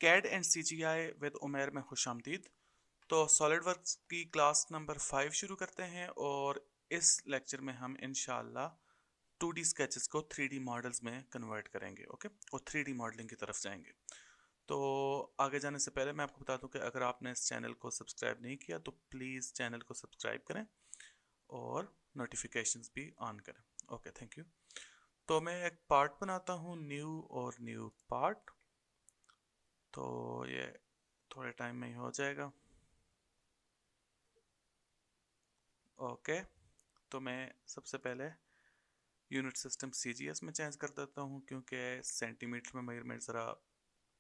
CAD and CGI with उमेर में खुशामदीद। तो SolidWorks की क्लास नंबर 5 शुरू करते हैं और इस लेक्चर में हम इंशाल्लाह 2D स्केचेस को 3D मॉडल्स में कन्वर्ट करेंगे। ओके, और 3D मॉडलिंग की तरफ जाएंगे। तो आगे जाने से पहले मैं आपको बता दूं कि अगर आपने इस चैनल को सब्सक्राइब नहीं किया तो प्लीज़ चैनल को सब्सक्राइब करें और नोटिफिकेशंस भी ऑन करें। Okay, thank you. तो मैं एक पार्ट बनाता हूँ, न्यू और न्यू पार्ट। तो ये थोड़े टाइम में ही हो जाएगा। ओके, तो मैं सबसे पहले यूनिट सिस्टम CGS में चेंज कर देता हूँ क्योंकि सेंटीमीटर में मेजरमेंट ज़रा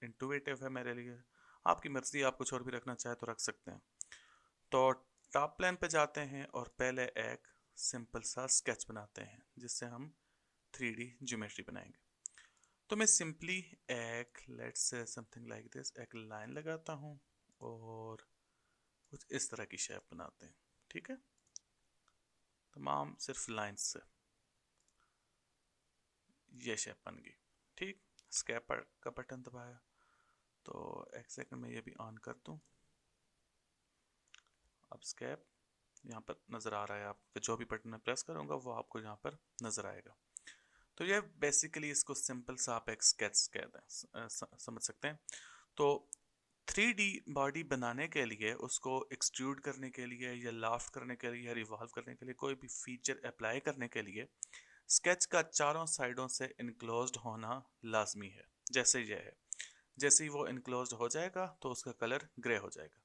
इंटुइटिव है मेरे लिए। आपकी मर्ज़ी, आप कुछ और भी रखना चाहे तो रख सकते हैं। तो टॉप प्लान पे जाते हैं और पहले एक सिंपल सा स्केच बनाते हैं जिससे हम 3D ज्योमेट्री बनाएंगे। तो मैं सिंपली एक let's say something like this एक लाइन लगाता हूँ और कुछ इस तरह की शेप बनाते हैं। ठीक है, तमाम सिर्फ लाइंस से ये शेप बन गई। ठीक, स्केप का बटन दबाया तो एक सेकंड में ये भी ऑन कर दूँ। अब स्केप यहाँ पर नज़र आ रहा है, आपको जो भी बटन मैं प्रेस करूँगा वो आपको यहाँ पर नज़र आएगा। तो ये बेसिकली इसको सिंपल सा आप एक स्केच कहते हैं, समझ सकते हैं। तो 3D बॉडी बनाने के लिए, उसको एक्सट्रूड करने के लिए या लाफ्ट करने के लिए या रिवॉल्व करने के लिए, कोई भी फीचर अप्लाई करने के लिए स्केच का चारों साइडों से इनक्लोज्ड होना लाजमी है। जैसे ये है, जैसे ही वो इनक्लोज्ड हो जाएगा तो उसका कलर ग्रे हो जाएगा।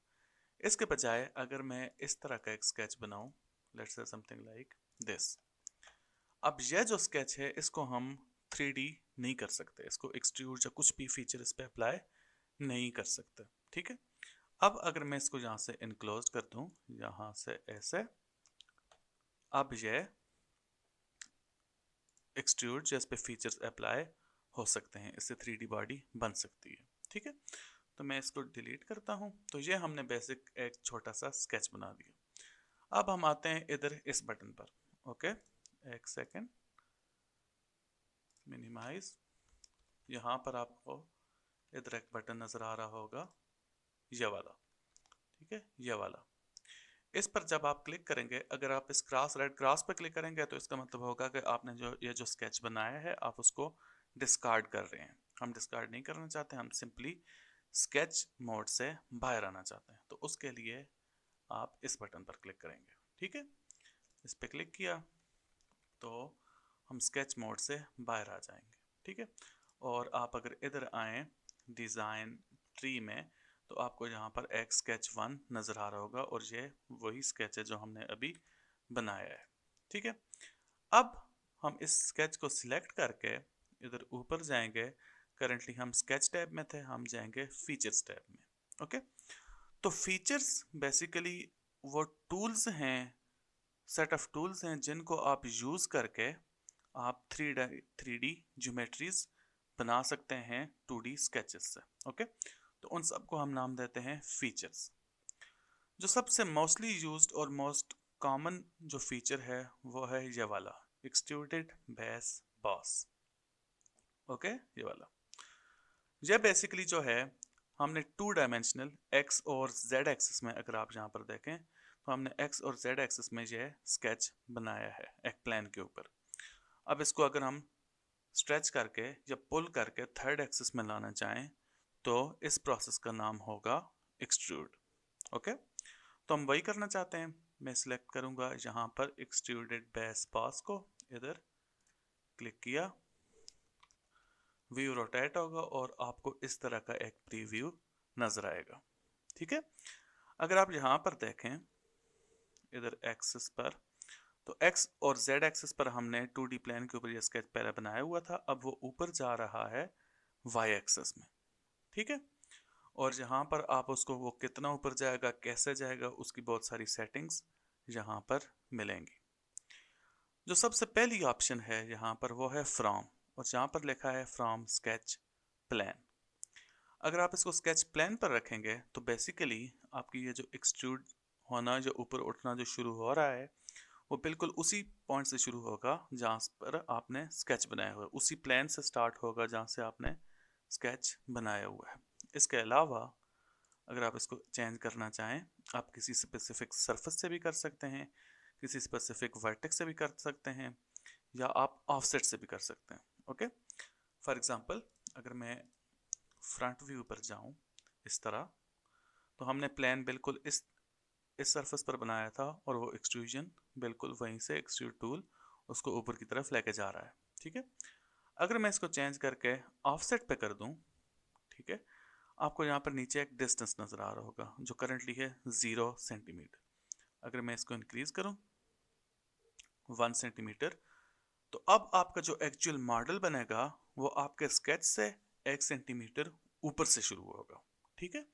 इसके बजाय अगर मैं इस तरह का एक स्केच बनाऊं, let's say something like this. अब यह जो स्केच है इसको हम 3D नहीं कर सकते, इसको एक्सट्रूड या कुछ भी फीचर इस पे अप्लाई नहीं कर सकते। ठीक है, अब अगर मैं इसको यहाँ से इनक्लोज कर दूं, यहाँ से ऐसे, अब यह एक्सट्रूड जिस पे फीचर्स अप्लाई हो सकते हैं, इससे 3D बॉडी बन सकती है। ठीक है, तो मैं इसको डिलीट करता हूँ। तो ये हमने बेसिक एक छोटा सा स्केच बना दिया। अब हम आते हैं इधर इस बटन पर। ओके, एक सेकेंड, मिनिमाइज। यहाँ पर आपको इधर एक बटन नज़र आ रहा होगा, ये वाला। ठीक है, ये वाला। इस पर जब आप क्लिक करेंगे, अगर आप इस क्रॉस रेड क्रॉस पर क्लिक करेंगे तो इसका मतलब होगा कि आपने जो ये जो स्केच बनाया है आप उसको डिस्कार्ड कर रहे हैं। हम डिस्कार्ड नहीं करना चाहते, हम सिंपली स्केच मोड से बाहर आना चाहते हैं। तो उसके लिए आप इस बटन पर क्लिक करेंगे। ठीक है, इस पर क्लिक किया तो हम स्केच मोड से बाहर आ जाएंगे। ठीक है, और आप अगर इधर आए डिज़ाइन ट्री में तो आपको यहाँ पर एक स्केच 1 नज़र आ रहा होगा और ये वही स्केच है जो हमने अभी बनाया है। ठीक है, अब हम इस स्केच को सिलेक्ट करके इधर ऊपर जाएंगे। करंटली हम स्केच टैब में थे, हम जाएंगे फीचर्स टैब में। ओके, तो फीचर्स बेसिकली वो टूल्स हैं, सेट ऑफ टूल्स हैं जिनको आप यूज़ करके आप 3D ज्योमेट्रीज बना सकते हैं 2D स्केचेस से। ओके, तो उन सबको हम नाम देते हैं फीचर्स। जो सबसे मोस्टली यूज्ड और मोस्ट कॉमन जो फीचर है वो है ये वाला, एक्सट्रूडेड बेस बॉस। ओके, ये वाला, ये बेसिकली जो है हमने 2 डायमेंशनल एक्स और जेड एक्सिस में, अगर आप यहाँ पर देखें तो हमने एक्स और जेड एक्सिस में ये स्केच बनाया है एक प्लेन के ऊपर। अब इसको अगर हम स्ट्रेच करके या पुल करके थर्ड एक्सिस में लाना चाहें तो इस प्रोसेस का नाम होगा एक्सट्रूड। ओके, तो हम वही करना चाहते हैं। मैं सिलेक्ट करूंगा यहाँ पर एक्सट्रूडेड बेस बॉस को, इधर क्लिक किया, व्यू रोटेट होगा और आपको इस तरह का एक प्रीव्यू नजर आएगा। ठीक है, अगर आप यहाँ पर देखें इधर एक्सिस पर, तो एक्स और जेड एक्सिस पर हमने 2D प्लेन के ऊपर ये स्केच पहले बनाया हुआ था, अब वो ऊपर जा रहा है वाई एक्सिस में। ठीक है, और यहाँ पर आप उसको वो कितना ऊपर जाएगा, कैसे जाएगा, उसकी बहुत सारी सेटिंग्स यहाँ पर मिलेंगी। जो सबसे पहली ऑप्शन है यहाँ पर वो है फ्रॉम, और यहाँ पर लिखा है फ्रॉम स्केच प्लान। अगर आप इसको स्केच प्लान पर रखेंगे तो बेसिकली आपकी ये जो एक्सट्रूड होना, जो ऊपर उठना जो शुरू हो रहा है, वो बिल्कुल उसी पॉइंट से शुरू होगा जहाँ पर आपने स्केच बनाया हुआ है, उसी प्लान से स्टार्ट होगा जहाँ से आपने स्केच बनाया हुआ है। इसके अलावा अगर आप इसको चेंज करना चाहें, आप किसी स्पेसिफिक सरफेस से भी कर सकते हैं, किसी स्पेसिफिक वर्टेक्स से भी कर सकते हैं, या आप ऑफसेट से भी कर सकते हैं। ओके, फॉर एग्जांपल अगर मैं फ्रंट व्यू पर जाऊं इस तरह, तो हमने प्लान बिल्कुल इस सरफेस पर बनाया था और वो एक्सट्रूजन बिल्कुल वहीं से एक्सट्रूड टूल उसको ऊपर की तरफ लेके जा रहा है। ठीक है, अगर मैं इसको चेंज करके ऑफसेट पे कर दूं, ठीक है, आपको यहाँ पर नीचे एक डिस्टेंस नज़र आ रहा होगा जो करंटली है 0 सेंटीमीटर। अगर मैं इसको इंक्रीज करूँ 1 सेंटीमीटर, तो अब आपका जो एक्चुअल मॉडल बनेगा वो आपके स्केच से 1 सेंटीमीटर ऊपर से शुरू होगा। ठीक है,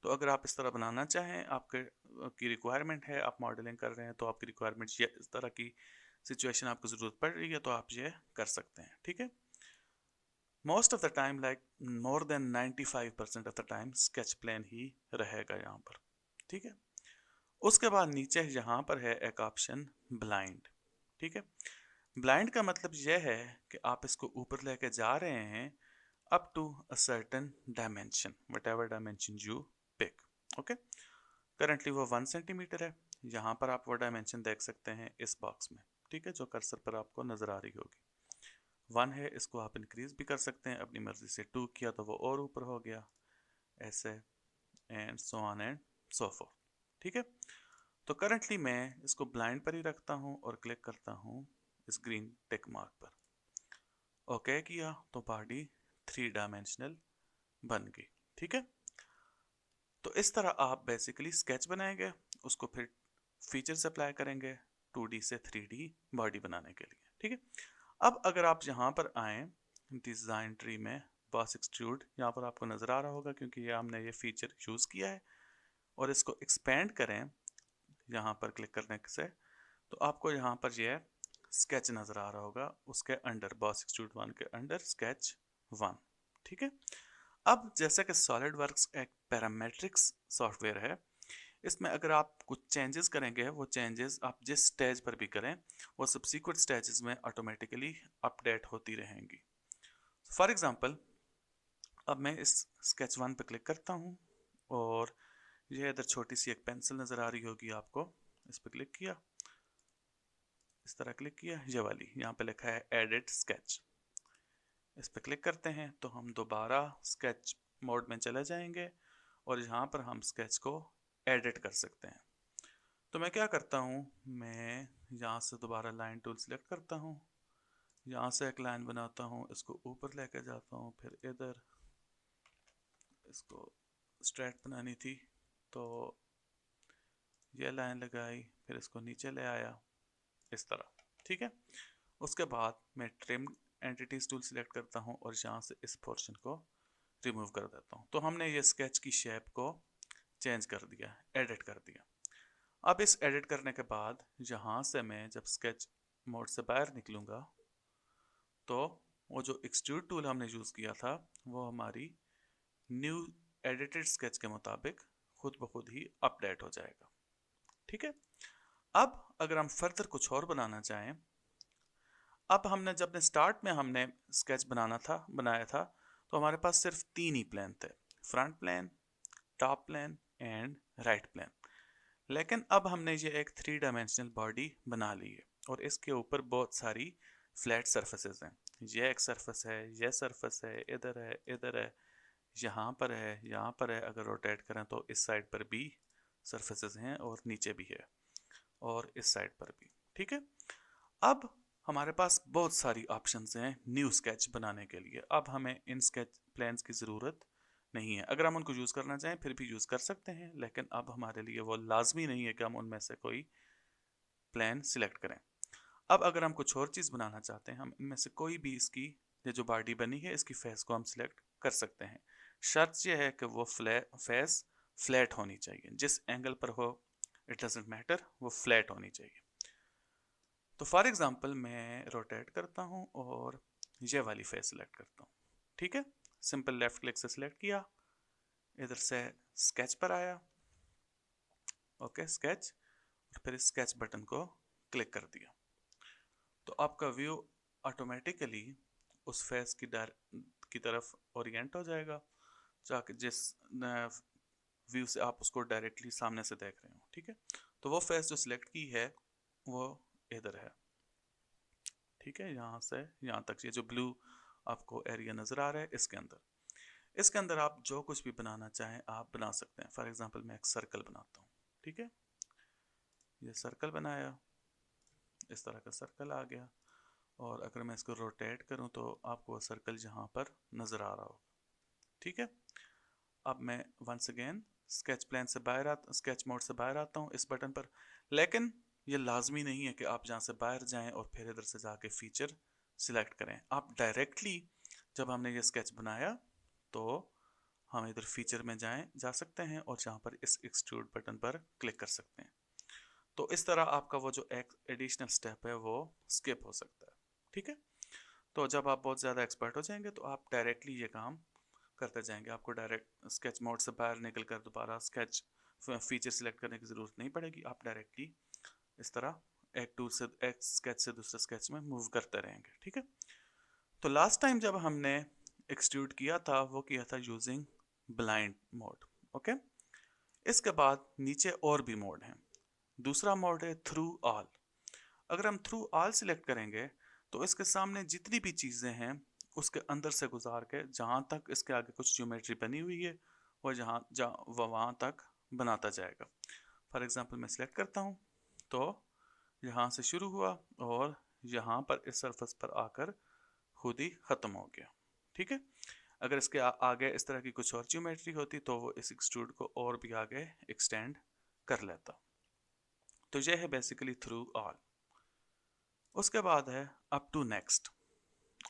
तो अगर आप इस तरह बनाना चाहें, आपके की रिक्वायरमेंट है, आप मॉडलिंग कर रहे हैं, तो आपकी रिक्वायरमेंट ये इस तरह की सिचुएशन आपको ज़रूरत पड़ रही है, तो आप ये कर सकते हैं। ठीक है, most of the time, like more than 95% of the time sketch plane ही रहेगा यहाँ पर। ठीक है, उसके बाद नीचे यहाँ पर है एक ऑप्शन ब्लाइंड। ठीक है, ब्लाइंड का मतलब यह है कि आप इसको ऊपर लेके जा रहे हैं up to a certain dimension, whatever dimension you pick. Okay, currently वो 1 सेंटीमीटर है। यहाँ पर आप वो डायमेंशन देख सकते हैं इस बॉक्स में। ठीक है, जो कर्सर पर आपको नज़र आ रही होगी 1 है। इसको आप इंक्रीज भी कर सकते हैं अपनी मर्जी से, 2 किया तो वो और ऊपर हो गया, ऐसे and so on and so fourth. ठीक है, तो करंटली मैं इसको ब्लाइंड पर ही रखता हूँ और क्लिक करता हूँ इस ग्रीन टिक मार्क पर। ओके किया तो बॉडी 3 डायमेंशनल बन गई। ठीक है, तो इस तरह आप बेसिकली स्केच बनाएंगे, उसको फिर फीचर्स अप्लाई करेंगे 2D से 3D बॉडी बनाने के लिए। ठीक है, अब अगर आप यहाँ पर आए डिज़ाइन ट्री में, बॉस एक्सट्रूड यहाँ पर आपको नज़र आ रहा होगा क्योंकि ये हमने ये फीचर यूज़ किया है, और इसको एक्सपेंड करें यहाँ पर क्लिक करने से, तो आपको यहाँ पर ये स्केच नज़र आ रहा होगा, उसके अंडर बॉस एक्सट्रूड 1 के अंडर स्केच 1। ठीक है, अब जैसे कि सॉलिडवर्क्स एक पैरामेट्रिक्स सॉफ्टवेयर है, इसमें अगर आप कुछ चेंजेस करेंगे, वो चेंजेस आप जिस स्टेज पर भी करें वो सब्सीक्वेंट स्टेजेस में ऑटोमेटिकली अपडेट होती रहेंगी। फॉर एग्जांपल अब मैं इस स्केच 1 पर क्लिक करता हूँ, और ये इधर छोटी सी एक पेंसिल नज़र आ रही होगी आपको, इस पर क्लिक किया, इस तरह क्लिक किया, ये वाली यहाँ पे लिखा है एडिट स्केच, इस पर क्लिक करते हैं तो हम दोबारा स्केच मोड में चले जाएंगे और यहाँ पर हम स्केच को एडिट कर सकते हैं। तो मैं क्या करता हूँ, मैं यहाँ से दोबारा लाइन टूल सेलेक्ट करता हूँ, यहाँ से एक लाइन बनाता हूँ, इसको ऊपर लेकर जाता हूँ, फिर इधर इसको स्ट्रेट बनानी थी तो ये लाइन लगाई, फिर इसको नीचे ले आया इस तरह। ठीक है, उसके बाद मैं ट्रिम एंटिटीज टूल सेलेक्ट करता हूँ और यहाँ से इस पोर्शन को रिमूव कर देता हूँ। तो हमने ये स्केच की शेप को चेंज कर दिया, एडिट कर दिया। अब इस एडिट करने के बाद यहाँ से मैं जब स्केच मोड से बाहर निकलूँगा तो वो जो एक्सट्रूड टूल हमने यूज़ किया था वो हमारी न्यू एडिटेड स्केच के मुताबिक खुद ब खुद ही अपडेट हो जाएगा। ठीक है, अब अगर हम फर्दर कुछ और बनाना चाहें, अब हमने जब स्टार्ट में हमने स्केच बनाया था तो हमारे पास सिर्फ 3 ही प्लेन थे, front plane, top plane and right plane. लेकिन अब हमने ये एक 3 डायमेंशनल बॉडी बना ली है और इसके ऊपर बहुत सारी फ्लैट सरफेसेस हैं। ये एक सरफेस है, ये सरफेस है, इधर है, इधर है, यहाँ पर है, यहाँ पर है। अगर रोटेट करें तो इस साइड पर भी सरफेसेस हैं और नीचे भी है और इस साइड पर भी। ठीक है, अब हमारे पास बहुत सारी ऑप्शंस हैं न्यू स्केच बनाने के लिए। अब हमें इन स्केच प्लान्स की ज़रूरत नहीं है, अगर हम उनको यूज़ करना चाहें फिर भी यूज़ कर सकते हैं, लेकिन अब हमारे लिए वो लाजमी नहीं है कि हम उनमें से कोई प्लान सिलेक्ट करें। अब अगर हम कुछ और चीज़ बनाना चाहते हैं, हम इनमें से कोई भी इसकी ये जो बॉडी बनी है इसकी फेस को हम सिलेक्ट कर सकते हैं। शर्त यह है कि वो फेस फ्लैट होनी चाहिए, जिस एंगल पर हो इट डजेंट मैटर, वो फ्लैट होनी चाहिए। तो फॉर एग्जांपल मैं रोटेट करता हूँ और ये वाली फेस सिलेक्ट करता हूँ। ठीक है, सिंपल लेफ्ट क्लिक से सिलेक्ट किया, इधर से स्केच पर आया, ओके स्केच, और फिर स्केच बटन को क्लिक कर दिया, तो आपका व्यू ऑटोमेटिकली उस फेस की तरफ ओरिएंट हो जाएगा। जाके जिस व्यू से आप उसको डायरेक्टली सामने से देख रहे हो, ठीक है। तो वो फेस जो सिलेक्ट की है वो इधर है, ठीक है। यहाँ से यहाँ तक ये जो ब्लू आपको एरिया नज़र आ रहा है, इसके अंदर आप जो कुछ भी बनाना चाहें आप बना सकते हैं। फॉर एग्जांपल मैं एक सर्कल बनाता हूँ, ठीक है। ये सर्कल बनाया, इस तरह का सर्कल आ गया, और अगर मैं इसको रोटेट करूँ तो आपको वो सर्कल यहाँ पर नज़र आ रहा होगा, ठीक है। अब मैं वंस अगेन स्केच मोड से बाहर आता हूँ इस बटन पर, लेकिन ये लाजमी नहीं है कि आप जहाँ से बाहर जाएं और फिर इधर से जाके फीचर सिलेक्ट करें। आप डायरेक्टली जब हमने ये स्केच बनाया तो हम इधर फीचर में जा सकते हैं और जहाँ पर इस एक्सट्रूड बटन पर क्लिक कर सकते हैं। तो इस तरह आपका वो जो एक एडिशनल स्टेप है वो स्किप हो सकता है, ठीक है। तो जब आप बहुत ज़्यादा एक्सपर्ट हो जाएंगे तो आप डायरेक्टली ये काम करते जाएंगे, आपको डायरेक्ट स्केच मोड से बाहर निकल कर दोबारा स्केच फीचर सिलेक्ट करने की ज़रूरत नहीं पड़ेगी। आप डायरेक्टली इस तरह एक स्केच से दूसरे स्केच में मूव करते रहेंगे, ठीक है। तो लास्ट टाइम जब हमने एक्सट्रूड किया था वो किया था यूजिंग ब्लाइंड मोड, ओके। इसके बाद नीचे और भी मोड हैं। दूसरा मोड है थ्रू ऑल। अगर हम थ्रू ऑल सिलेक्ट करेंगे तो इसके सामने जितनी भी चीज़ें हैं उसके अंदर से गुजार के जहाँ तक इसके आगे कुछ ज्योमेट्री बनी हुई है वो वहाँ तक बनाता जाएगा। फॉर एग्जांपल मैं सिलेक्ट करता हूँ तो यहाँ से शुरू हुआ और यहाँ पर इस सरफेस पर आकर खुद ही ख़त्म हो गया, ठीक है। अगर इसके आगे इस तरह की कुछ और ज्योमेट्री होती तो वो इस एक्सट्रूड को और भी आगे एक्सटेंड कर लेता। तो यह है बेसिकली थ्रू ऑल। उसके बाद है up to next.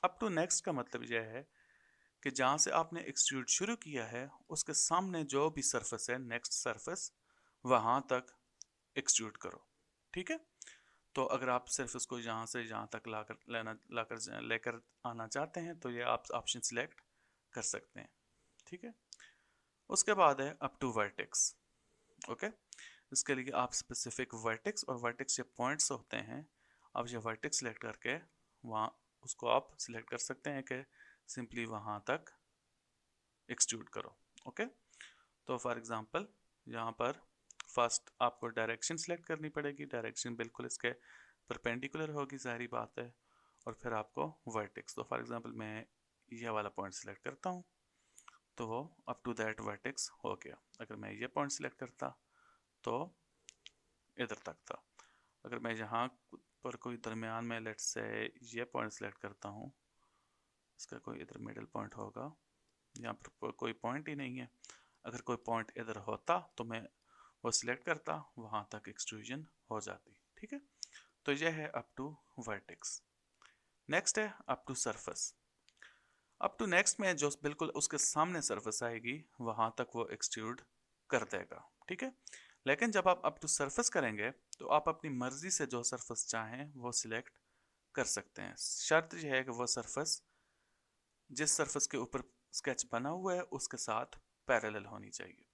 Up to next का मतलब यह है कि जहाँ से आपने एक्सट्रूड शुरू किया है उसके सामने जो भी सरफेस है नेक्स्ट सरफेस वहाँ तक एक्सट्रूड करो, ठीक है। तो अगर आप सिर्फ उसको यहाँ से यहाँ तक लेकर आना चाहते हैं तो ये आप ऑप्शन सिलेक्ट कर सकते हैं, ठीक है। उसके बाद है अप टू वर्टेक्स, ओके। इसके लिए आप स्पेसिफिक वर्टेक्स और वर्टेक्स ये पॉइंट्स होते हैं, आप ये वर्टेक्स सिलेक्ट करके वहाँ उसको आप सिलेक्ट कर सकते हैं कि सिंपली वहाँ तक एक्सट्रूड करो, ओके। तो फॉर एग्जांपल यहाँ पर फर्स्ट आपको डायरेक्शन सिलेक्ट करनी पड़ेगी, डायरेक्शन बिल्कुल इसके परपेंडिकुलर होगी, जाहिर बात है। और फिर आपको वर्टेक्स, तो फॉर एग्जांपल मैं ये वाला पॉइंट सिलेक्ट करता हूँ तो वो अप टू दैट वर्टेक्स हो गया। अगर मैं ये पॉइंट सिलेक्ट करता तो इधर तक था। अगर मैं यहाँ पर कोई दरमियान में लेट्स से ये पॉइंट सिलेक्ट करता हूँ, इसका कोई इधर मिडिल पॉइंट होगा, यहाँ पर कोई पॉइंट ही नहीं है। अगर कोई पॉइंट इधर होता तो मैं वो सिलेक्ट करता, वहाँ तक एक्सट्रूजन हो जाती, ठीक है। तो यह है अप टू वर्टेक्स। नेक्स्ट है up to surface. Up to next में जो बिल्कुल उसके सामने सरफेस आएगी वहाँ तक वो एक्सट्रूड कर देगा, ठीक है। लेकिन जब आप अप टू सरफेस करेंगे तो आप अपनी मर्जी से जो सरफेस चाहें वो सिलेक्ट कर सकते हैं। शर्त यह है कि वो सरफेस जिस सरफेस के ऊपर स्केच बना हुआ है उसके साथ पैरेलल होनी चाहिए।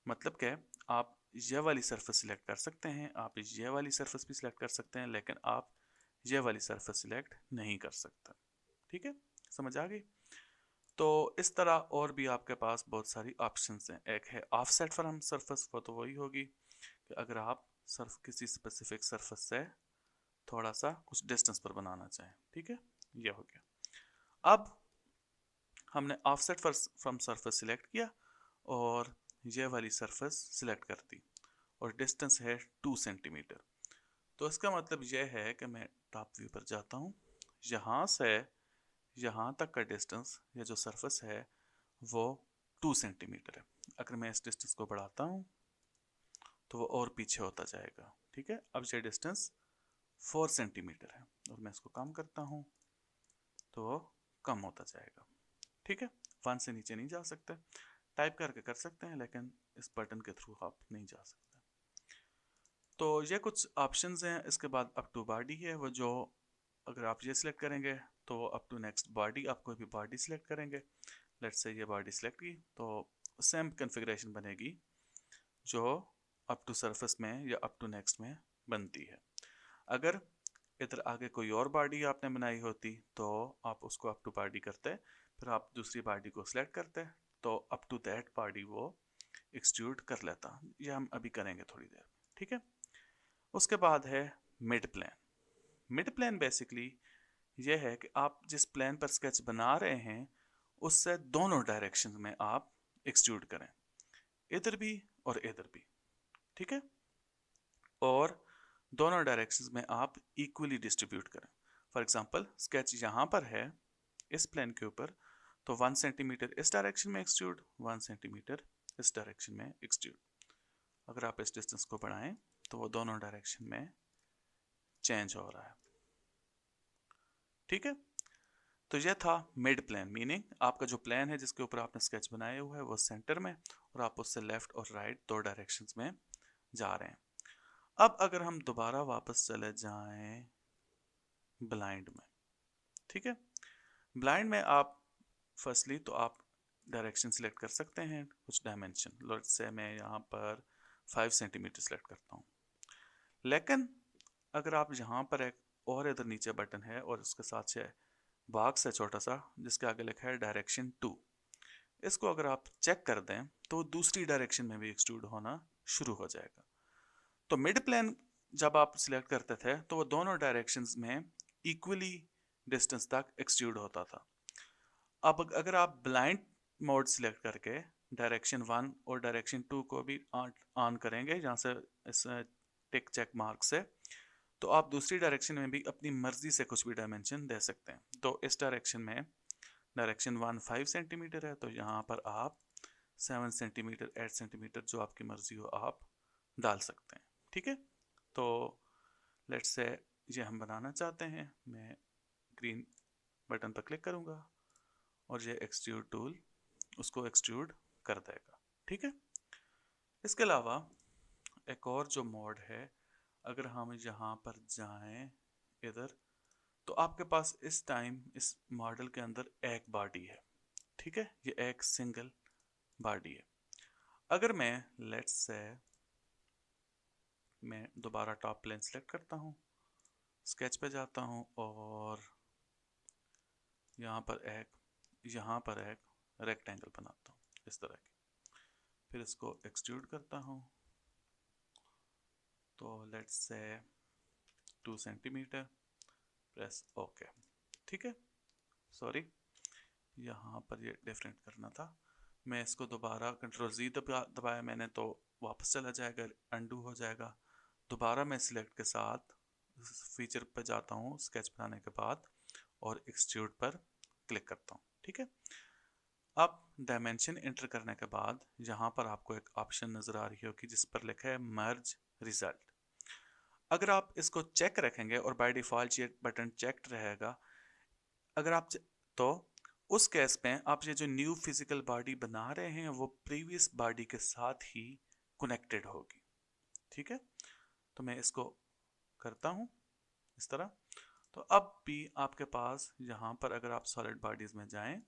मतलब कि आप ये वाली सरफेस सिलेक्ट कर सकते हैं, आप ये वाली सरफेस भी सिलेक्ट कर सकते हैं, लेकिन आप ये वाली सरफेस सिलेक्ट नहीं कर सकते, ठीक है। समझ आ गई। तो इस तरह और भी आपके पास बहुत सारी ऑप्शंस हैं। एक है ऑफसेट फ्रॉम सरफेस, वो तो वही होगी कि अगर आप किसी स्पेसिफिक सरफेस से थोड़ा सा कुछ डिस्टेंस पर बनाना चाहें, ठीक है। ये हो गया। अब हमने ऑफसेट फ्रॉम सरफेस सिलेक्ट किया और ये वाली सरफेस सिलेक्ट कर दी और डिस्टेंस है 2 सेंटीमीटर। तो इसका मतलब यह है कि मैं टॉप व्यू पर जाता हूँ, यहाँ से यहाँ तक का डिस्टेंस, ये जो सरफेस है वो 2 सेंटीमीटर है। अगर मैं इस डिस्टेंस को बढ़ाता हूँ तो वो और पीछे होता जाएगा, ठीक है। अब ये डिस्टेंस 4 सेंटीमीटर है और मैं इसको कम करता हूँ तो वो कम होता जाएगा, ठीक है। 1 से नीचे नहीं जा सकते, टाइप करके कर सकते हैं लेकिन इस बटन के थ्रू आप नहीं जा सकते। तो ये कुछ ऑप्शंस हैं। इसके बाद अप टू बॉडी है, वो जो अगर आप ये सिलेक्ट करेंगे तो अप टू नेक्स्ट बॉडी, आप कोई भी बॉडी सिलेक्ट करेंगे, लेट्स से ये बॉडी सिलेक्ट की तो सेम कन्फिग्रेशन बनेगी जो अप टू सरफेस में या अप टू नेक्स्ट में बनती है। अगर इधर आगे कोई और बॉडी आपने बनाई होती तो आप उसको अप टू बॉडी करते, फिर आप दूसरी बॉडी को सिलेक्ट करते, तो अप टू दैट बॉडी वो एक्सट्रूड कर लेता। ये हम अभी करेंगे थोड़ी देर में, ठीक है। उसके बाद है mid plane. Mid plane basically ये है कि आप जिस प्लेन पर स्केच बना रहे हैं उससे दोनों डायरेक्शन में आप एक्सट्रूड करें, इधर भी और इधर भी, ठीक है। और दोनों डायरेक्शंस में आप इक्वली डिस्ट्रीब्यूट करें। फॉर एग्जांपल स्केच यहाँ पर है इस प्लेन के ऊपर, तो 1 सेंटीमीटर इस डायरेक्शन में एक्सट्रूड, 1 सेंटीमीटर इस डायरेक्शन में एक्सट्रूड। अगर आप इस डिस्टेंस को बढ़ाएं तो वो दोनों डायरेक्शन में चेंज हो रहा है, ठीक है। तो ये था मिड प्लेन, मीनिंग आपका जो प्लेन है जिसके ऊपर आपने स्केच बनाया हुआ है वो सेंटर में, और आप उससे लेफ्ट और राइट दो डायरेक्शंस में जा रहे हैं। अब अगर हम दोबारा वापस चले जाएं ब्लाइंड में, ठीक है। ब्लाइंड में आप फर्स्टली तो आप डायरेक्शन सिलेक्ट कर सकते हैं, कुछ डायमेंशन, लेट्स से मैं यहाँ पर 5 सेंटीमीटर सेलेक्ट करता हूँ। लेकिन अगर आप यहाँ पर एक और इधर नीचे बटन है और उसके साथ से बॉक्स है छोटा सा जिसके आगे लिखा है डायरेक्शन 2, इसको अगर आप चेक कर दें तो दूसरी डायरेक्शन में भी एक्सट्रूड होना शुरू हो जाएगा। तो मिड प्लेन जब आप सिलेक्ट करते थे तो वो दोनों डायरेक्शंस में इक्वली डिस्टेंस तक एक्सट्रूड होता था। अब अगर आप ब्लाइंड मोड सिलेक्ट करके डायरेक्शन 1 और डायरेक्शन 2 को भी ऑन करेंगे यहाँ से इस टिक चेक मार्क से, तो आप दूसरी डायरेक्शन में भी अपनी मर्जी से कुछ भी डायमेंशन दे सकते हैं। तो इस डायरेक्शन में डायरेक्शन 1 5 सेंटीमीटर है, तो यहाँ पर आप 7 सेंटीमीटर 8 सेंटीमीटर जो आपकी मर्जी हो आप डाल सकते हैं, ठीक है। तो लेट्स से ये हम बनाना चाहते हैं, मैं ग्रीन बटन पर क्लिक करूँगा और ये एक्सट्रूड टूल उसको एक्सट्रूड कर देगा, ठीक है। इसके अलावा एक और जो मोड है, अगर हम यहाँ पर जाएं इधर, तो आपके पास इस टाइम इस मॉडल के अंदर एक बॉडी है, ठीक है, ये एक सिंगल बॉडी है। अगर मैं लेट्स से मैं दोबारा टॉप प्लेन सेलेक्ट करता हूँ, स्केच पे जाता हूँ और यहाँ पर एक रेक्टेंगल बनाता हूँ इस तरह की, फिर इसको एक्सट्रूड करता हूँ, तो let's say 2 centimetre, press okay, ठीक है। सॉरी यहाँ पर ये डिफरेंट करना था, मैं इसको दोबारा कंट्रोल Z दबाया मैंने तो वापस चला जाएगा, अनडू हो जाएगा। दोबारा मैं सिलेक्ट के साथ फीचर पर जाता हूँ स्केच बनाने के बाद और एक्सट्रूड पर क्लिक करता हूँ, ठीक है। अब डायमेंशन एंटर करने के बाद यहाँ पर आपको एक ऑप्शन नज़र आ रही होगी जिस पर लिखा है मर्ज रिजल्ट। अगर आप इसको चेक रखेंगे और बाय डिफ़ॉल्ट ये बटन चेक्ड रहेगा, अगर आप तो उस केस में आप ये जो न्यू फिजिकल बॉडी बना रहे हैं वो प्रीवियस बॉडी के साथ ही कनेक्टेड होगी, ठीक है। तो मैं इसको करता हूँ इस तरह, तो अब भी आपके पास यहाँ पर अगर आप सॉलिड बॉडीज में जाएं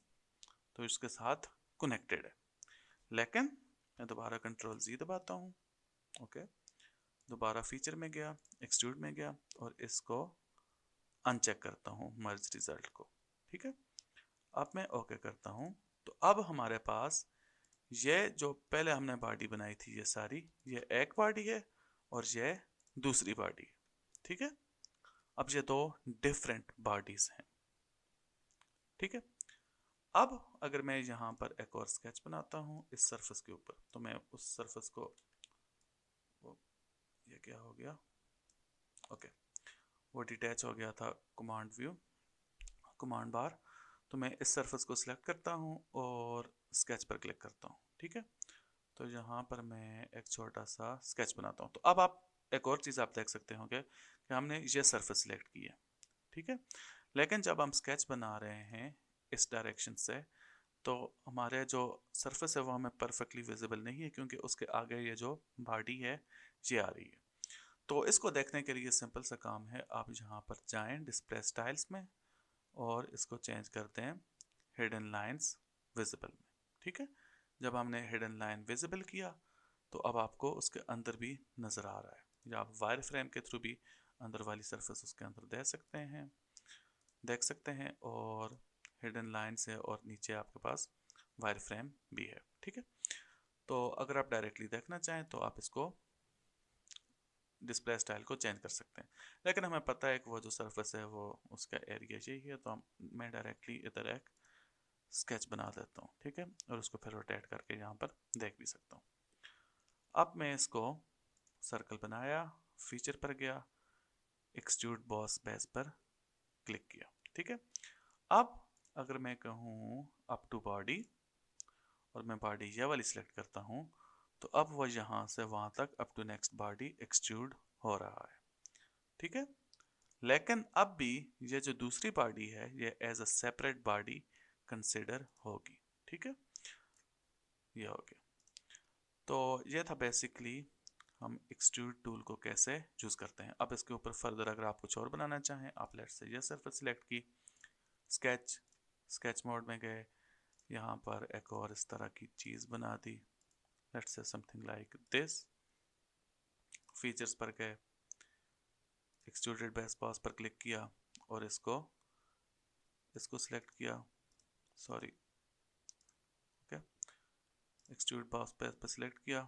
तो इसके साथ कनेक्टेड है। लेकिन मैं दोबारा कंट्रोल Z दबाता हूँ, ओके, दोबारा फीचर में गया, एक्सट्रूड में गया और इसको अनचेक करता हूँ मर्ज रिजल्ट को, ठीक है। अब मैं ओके करता हूँ, तो अब हमारे पास ये जो पहले हमने बॉडी बनाई थी ये सारी, ये एक बॉडी है और ये दूसरी बॉडी है, ठीक है। अब ये दो डिफरेंट बॉडीज हैं, ठीक है। अब अगर मैं यहाँ पर एक और स्केच बनाता हूँ इस सरफेस के ऊपर, तो मैं उस सरफेस को ये क्या हो गया, ओके, वो डिटैच हो गया था कमांड व्यू कमांड बार, तो मैं इस सरफेस को सिलेक्ट करता हूँ और स्केच पर क्लिक करता हूँ, ठीक है। तो यहाँ पर मैं एक छोटा सा स्केच बनाता हूँ। तो अब आप एक और चीज़ आप देख सकते होंगे कि हमने ये सरफेस सिलेक्ट की है, ठीक है। लेकिन जब हम स्केच बना रहे हैं इस डायरेक्शन से, तो हमारे जो सरफेस है वो हमें परफेक्टली विजिबल नहीं है क्योंकि उसके आगे ये जो बॉडी है ये आ रही है। तो इसको देखने के लिए सिंपल सा काम है, आप यहाँ पर जाएं डिस्प्ले स्टाइल्स में और इसको चेंज करते हैं हिडन लाइंस विजिबल में, ठीक है। जब हमने हिडन लाइन विजिबल किया तो अब आपको उसके अंदर भी नज़र आ रहा है, या आप वायर फ्रेम के थ्रू भी अंदर वाली सरफेस उसके अंदर देख सकते हैं और हिडन लाइन से और नीचे आपके पास वायर फ्रेम भी है। ठीक है, तो अगर आप डायरेक्टली देखना चाहें तो आप इसको डिस्प्ले स्टाइल को चेंज कर सकते हैं, लेकिन हमें पता है कि वो जो सरफेस है वो उसका एरिया यही है, तो मैं डायरेक्टली इधर एक स्केच बना देता हूँ। ठीक है, और उसको फिर रोटेट करके यहाँ पर देख भी सकता हूँ। अब मैं इसको सर्कल बनाया, फीचर पर गया, एक्सट्रूड बॉस बेस पर क्लिक किया। ठीक है, अब अगर मैं कहूँ अप टू बॉडी और मैं बॉडी ये वाली सिलेक्ट करता हूँ, तो अब वो यहाँ से वहाँ तक up to next body extrude हो रहा है। ठीक है, लेकिन अब भी ये जो दूसरी बॉडी है ये as a separate body consider होगी। ठीक है, ये हो गया। तो ये था बेसिकली हम एक्सट्रूड टूल को कैसे यूज़ करते हैं। अब इसके ऊपर फर्दर अगर आप कुछ और बनाना चाहें, आप लेट्स से ये सरफेस सिलेक्ट की, स्केच मोड में गए, यहाँ पर एक और इस तरह की चीज़ बना दी, let's say something like this, features पर गए, एक्सट्रूडेड बेस बॉस पर क्लिक किया और इसको सिलेक्ट किया, सॉरी, ओके, एक्सट्रूड बॉस पर सिलेक्ट किया,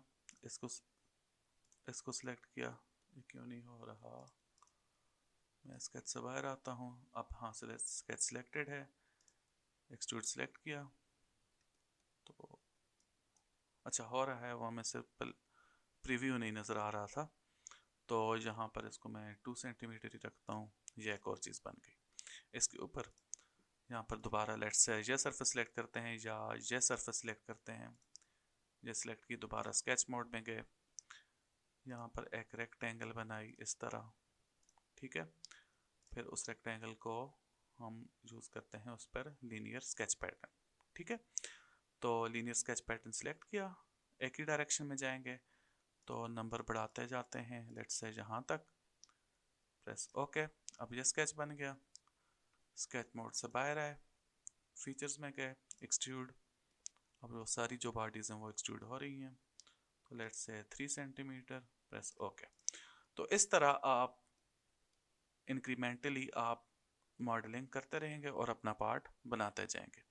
इसको सिलेक्ट किया, ये क्यों नहीं हो रहा, मैं स्केच से बाहर आता हूँ। अब हाँ, स्केच सिलेक्टेड है, एक्सट्रूड सिलेक्ट किया, तो अच्छा हो रहा है, वो हमें सिर्फ प्रीव्यू नहीं नज़र आ रहा था, तो यहाँ पर इसको मैं 2 सेंटीमीटर ही रखता हूँ। ये एक और चीज़ बन गई। इसके ऊपर यहाँ पर दोबारा लेट्स से ये सरफेस सिलेक्ट करते हैं या ये सरफेस सिलेक्ट करते हैं, ये सिलेक्ट की, दोबारा स्केच मोड में गए, यहाँ पर एक रेक्टेंगल बनाई इस तरह। ठीक है, फिर उस रेक्टेंगल को हम यूज़ करते हैं उस पर लीनियर स्केच पैटर्न। ठीक है, तो लीनियर स्केच पैटर्न सिलेक्ट किया, एक ही डायरेक्शन में जाएंगे, तो नंबर बढ़ाते जाते हैं, लेट्स से यहाँ तक, प्रेस ओके। अब ये स्केच बन गया, स्केच मोड से बाहर आए, फीचर्स में गए, एक्सट्रूड, अब वो सारी जो बॉडीज़ हैं वो एक्सट्रूड हो रही हैं, तो let's say 3 centimetre, press okay. तो इस तरह आप इंक्रीमेंटली आप मॉडलिंग करते रहेंगे और अपना पार्ट बनाते जाएंगे।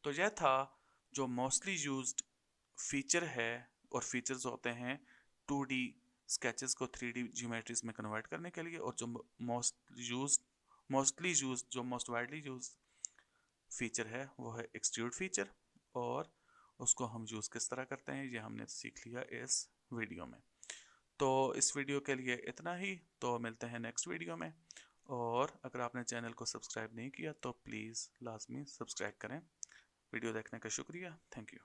तो यह था जो मोस्टली यूज्ड फीचर है, और फीचर्स होते हैं 2D स्केचेस को 3D ज्योमेट्रीज में कन्वर्ट करने के लिए, और जो मोस्ट वाइडली यूज फीचर है वो है एक्सट्रूड फीचर, और उसको हम यूज़ किस तरह करते हैं ये हमने सीख लिया इस वीडियो में। तो इस वीडियो के लिए इतना ही, तो मिलते हैं नेक्स्ट वीडियो में। और अगर आपने चैनल को सब्सक्राइब नहीं किया तो प्लीज़ लाजमी सब्सक्राइब करें। वीडियो देखने का शुक्रिया, थैंक यू।